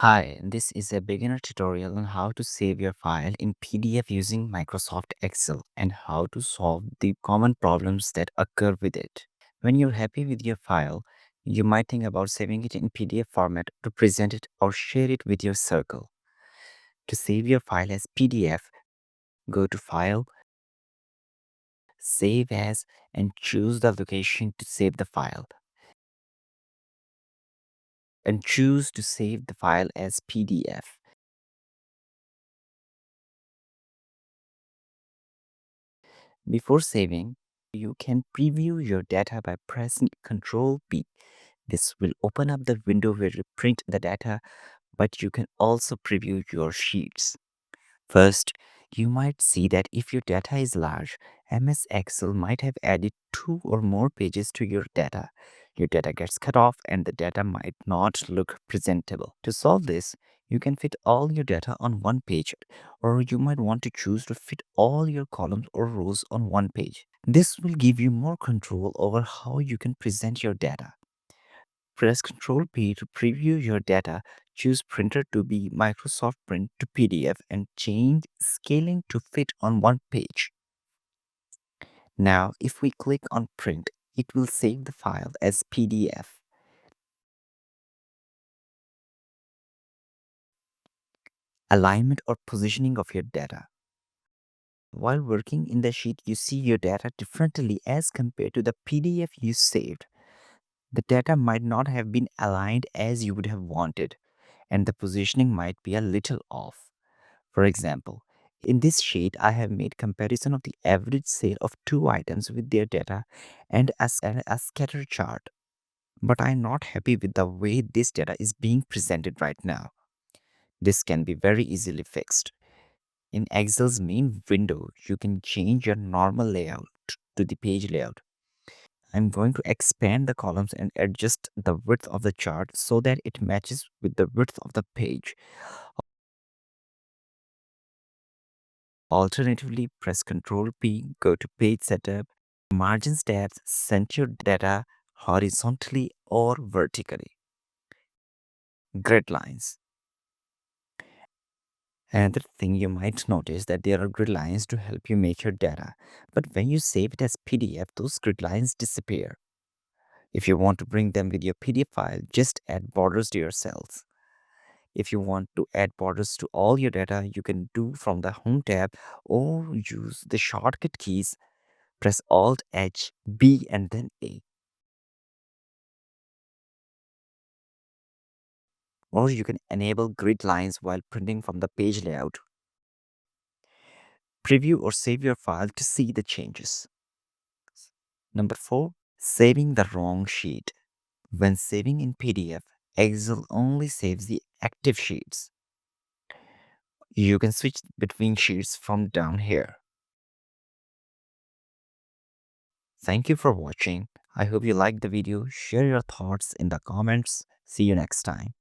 Hi, this is a beginner tutorial on how to save your file in PDF using Microsoft Excel and how to solve the common problems that occur with it. When you're happy with your file, you might think about saving it in PDF format to present it or share it with your circle. To save your file as PDF, go to File, Save As, and choose the location to save the file. And choose to save the file as PDF. Before saving, you can preview your data by pressing Ctrl P. This will open up the window where you print the data, but you can also preview your sheets. First, you might see that if your data is large, MS Excel might have added two or more pages to your data. Your data gets cut off and the data might not look presentable. To solve this, you can fit all your data on one page, or you might want to choose to fit all your columns or rows on one page. This will give you more control over how you can present your data. Press Ctrl P to preview your data. Choose printer to be Microsoft Print to PDF and change scaling to fit on one page. Now, if we click on print, it will save the file as PDF. Alignment or positioning of your data. While working in the sheet, you see your data differently as compared to the PDF you saved. The data might not have been aligned as you would have wanted, and the positioning might be a little off. For example, in this sheet, I have made comparison of the average sale of two items with their data and a scatter chart. But I'm not happy with the way this data is being presented right now. This can be very easily fixed. In Excel's main window, you can change your normal layout to the page layout. I'm going to expand the columns and adjust the width of the chart so that it matches with the width of the page. Alternatively, press Ctrl P, go to Page Setup, Margins tabs, center your data horizontally or vertically. Grid lines. Another thing you might notice that there are grid lines to help you make your data, but when you save it as PDF, those grid lines disappear. If you want to bring them with your PDF file, just add borders to your cells. If you want to add borders to all your data, you can do from the Home tab or use the shortcut keys. Press Alt H, B, and then A. Or you can enable grid lines while printing from the page layout. Preview or save your file to see the changes. Number 4. Saving the wrong sheet. When saving in PDF, Excel only saves the active sheets. You can switch between sheets from down here. Thank you for watching. I hope you liked the video. Share your thoughts in the comments. See you next time.